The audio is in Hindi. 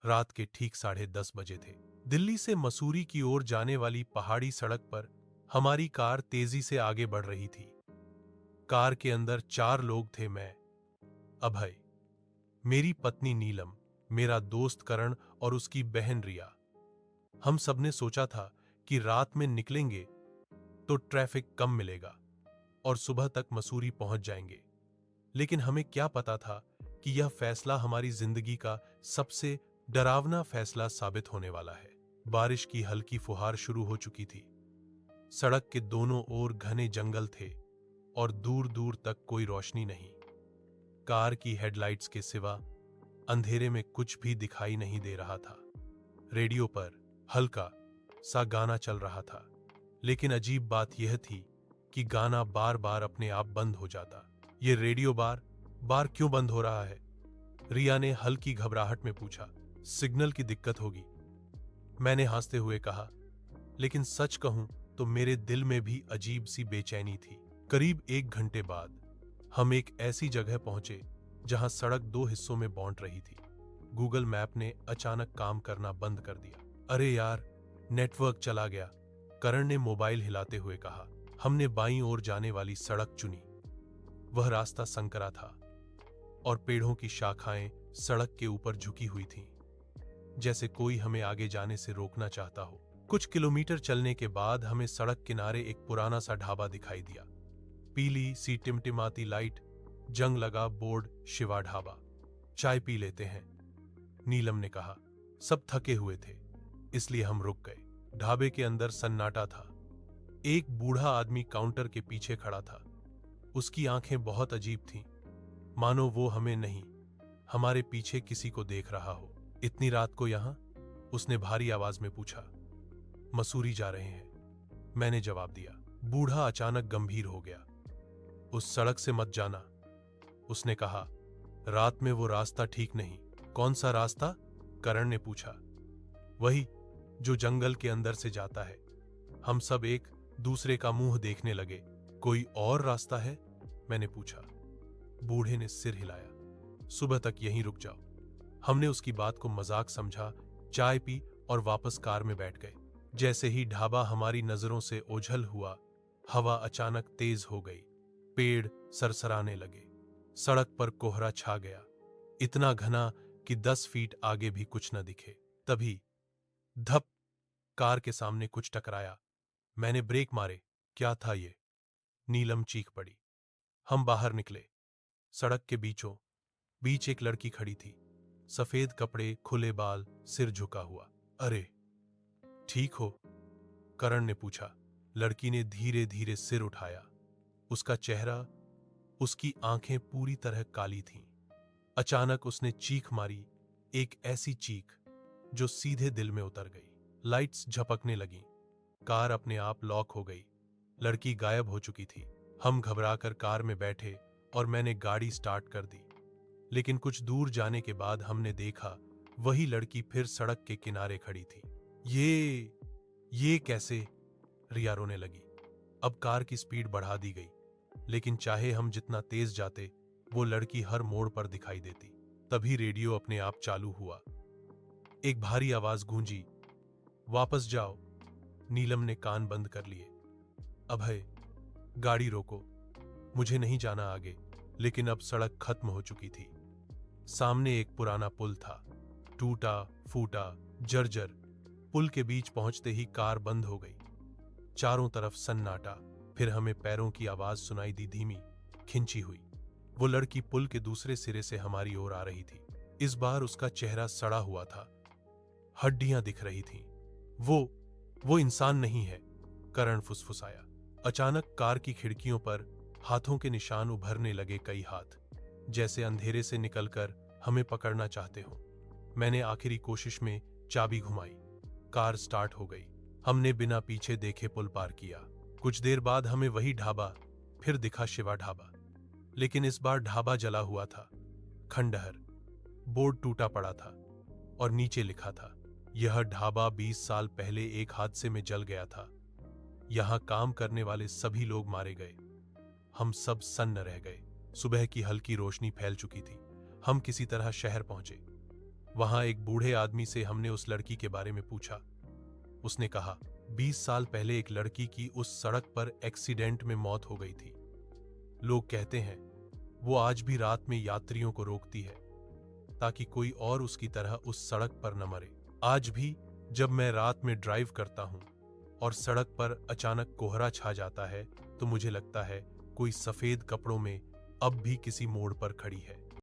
रात के ठीक 10:30 बजे थे। दिल्ली से मसूरी की ओर जाने वाली पहाड़ी सड़क पर हमारी कार तेजी से आगे बढ़ रही थी। कार के अंदर 4 लोग थे। मैं, अभय, मेरी पत्नी नीलम, मेरा दोस्त करण और उसकी बहन रिया। हम सबने सोचा था कि रात में निकलेंगे तो ट्रैफिक कम मिलेगा और सुबह तक मसूरी पहुंच जाएंगे। लेकिन हमें क्या पता था कि यह फैसला हमारी जिंदगी का सबसे डरावना फैसला साबित होने वाला है। बारिश की हल्की फुहार शुरू हो चुकी थी। सड़क के दोनों ओर घने जंगल थे और दूर दूर तक कोई रोशनी नहीं। कार की हेडलाइट्स के सिवा अंधेरे में कुछ भी दिखाई नहीं दे रहा था। रेडियो पर हल्का सा गाना चल रहा था, लेकिन अजीब बात यह थी कि गाना बार बार अपने आप बंद हो जाता। ये रेडियो बार बार क्यों बंद हो रहा है? रिया ने हल्की घबराहट में पूछा। सिग्नल की दिक्कत होगी, मैंने हंसते हुए कहा। लेकिन सच कहूं तो मेरे दिल में भी अजीब सी बेचैनी थी। करीब 1 घंटे बाद हम एक ऐसी जगह पहुंचे जहां सड़क 2 हिस्सों में बांट रही थी। गूगल मैप ने अचानक काम करना बंद कर दिया। अरे यार, नेटवर्क चला गया, करण ने मोबाइल हिलाते हुए कहा। हमने बाईं ओर जाने वाली सड़क चुनी। वह रास्ता संकरा था और पेड़ों की शाखाएं सड़क के ऊपर झुकी हुई थीं, जैसे कोई हमें आगे जाने से रोकना चाहता हो। कुछ किलोमीटर चलने के बाद हमें सड़क किनारे एक पुराना सा ढाबा दिखाई दिया। पीली सी टिमटिमाती लाइट, जंग लगा बोर्ड, शिवा ढाबा। चाय पी लेते हैं, नीलम ने कहा। सब थके हुए थे, इसलिए हम रुक गए। ढाबे के अंदर सन्नाटा था। एक बूढ़ा आदमी काउंटर के पीछे खड़ा था। उसकी आंखें बहुत अजीब थीं, मानो वो हमें नहीं, हमारे पीछे किसी को देख रहा हो। इतनी रात को यहां? उसने भारी आवाज में पूछा। मसूरी जा रहे हैं, मैंने जवाब दिया। बूढ़ा अचानक गंभीर हो गया। उस सड़क से मत जाना, उसने कहा। रात में वो रास्ता ठीक नहीं। कौन सा रास्ता? करण ने पूछा। वही जो जंगल के अंदर से जाता है। हम सब एक दूसरे का मुंह देखने लगे। कोई और रास्ता है? मैंने पूछा। बूढ़े ने सिर हिलाया। सुबह तक यहीं रुक जाओ। हमने उसकी बात को मजाक समझा, चाय पी और वापस कार में बैठ गए। जैसे ही ढाबा हमारी नजरों से ओझल हुआ, हवा अचानक तेज हो गई। पेड़ सरसराने लगे। सड़क पर कोहरा छा गया, इतना घना कि 10 फीट आगे भी कुछ न दिखे। तभी धप, कार के सामने कुछ टकराया। मैंने ब्रेक मारे। क्या था ये? नीलम चीख पड़ी। हम बाहर निकले। सड़क के बीचों बीच एक लड़की खड़ी थी। सफेद कपड़े, खुले बाल, सिर झुका हुआ। अरे, ठीक हो? करण ने पूछा। लड़की ने धीरे धीरे सिर उठाया। उसका चेहरा, उसकी आंखें पूरी तरह काली थीं। अचानक उसने चीख मारी, एक ऐसी चीख जो सीधे दिल में उतर गई। लाइट्स झपकने लगीं। कार अपने आप लॉक हो गई। लड़की गायब हो चुकी थी। हम घबराकर कार में बैठे और मैंने गाड़ी स्टार्ट कर दी। लेकिन कुछ दूर जाने के बाद हमने देखा, वही लड़की फिर सड़क के किनारे खड़ी थी। ये कैसे? रिया रोने लगी। अब कार की स्पीड बढ़ा दी गई, लेकिन चाहे हम जितना तेज जाते, वो लड़की हर मोड़ पर दिखाई देती। तभी रेडियो अपने आप चालू हुआ। एक भारी आवाज गूंजी, वापस जाओ। नीलम ने कान बंद कर लिए। अभय, गाड़ी रोको, मुझे नहीं जाना आगे। लेकिन अब सड़क खत्म हो चुकी थी। सामने एक पुराना पुल था, टूटा फूटा, जर्जर। पुल के बीच पहुंचते ही कार बंद हो गई। चारों तरफ सन्नाटा। फिर हमें पैरों की आवाज सुनाई दी, धीमी, खिंची हुई। वो लड़की पुल के दूसरे सिरे से हमारी ओर आ रही थी। इस बार उसका चेहरा सड़ा हुआ था, हड्डियां दिख रही थीं। वो इंसान नहीं है, करण फुसफुसाया। अचानक कार की खिड़कियों पर हाथों के निशान उभरने लगे, कई हाथ, जैसे अंधेरे से निकलकर हमें पकड़ना चाहते हो। मैंने आखिरी कोशिश में चाबी घुमाई। कार स्टार्ट हो गई। हमने बिना पीछे देखे पुल पार किया। कुछ देर बाद हमें वही ढाबा फिर दिखा, शिवा ढाबा। लेकिन इस बार ढाबा जला हुआ था, खंडहर। बोर्ड टूटा पड़ा था और नीचे लिखा था, यह ढाबा 20 साल पहले एक हादसे में जल गया था। यहां काम करने वाले सभी लोग मारे गए। हम सब सन्न रह गए। सुबह की हल्की रोशनी फैल चुकी थी। हम किसी तरह शहर पहुंचे। वहां एक बूढ़े आदमी से हमने उस लड़की के बारे में पूछा। उसने कहा, 20 साल पहले एक लड़की की उस सड़क पर एक्सीडेंट में मौत हो गई थी। लोग कहते हैं वो आज भी रात में यात्रियों को रोकती है ताकि कोई और उसकी तरह उस सड़क पर न मरे। आज भी जब मैं रात में ड्राइव करता हूं और सड़क पर अचानक कोहरा छा जाता है तो मुझे लगता है कोई सफेद कपड़ों में अब भी किसी मोड़ पर खड़ी है।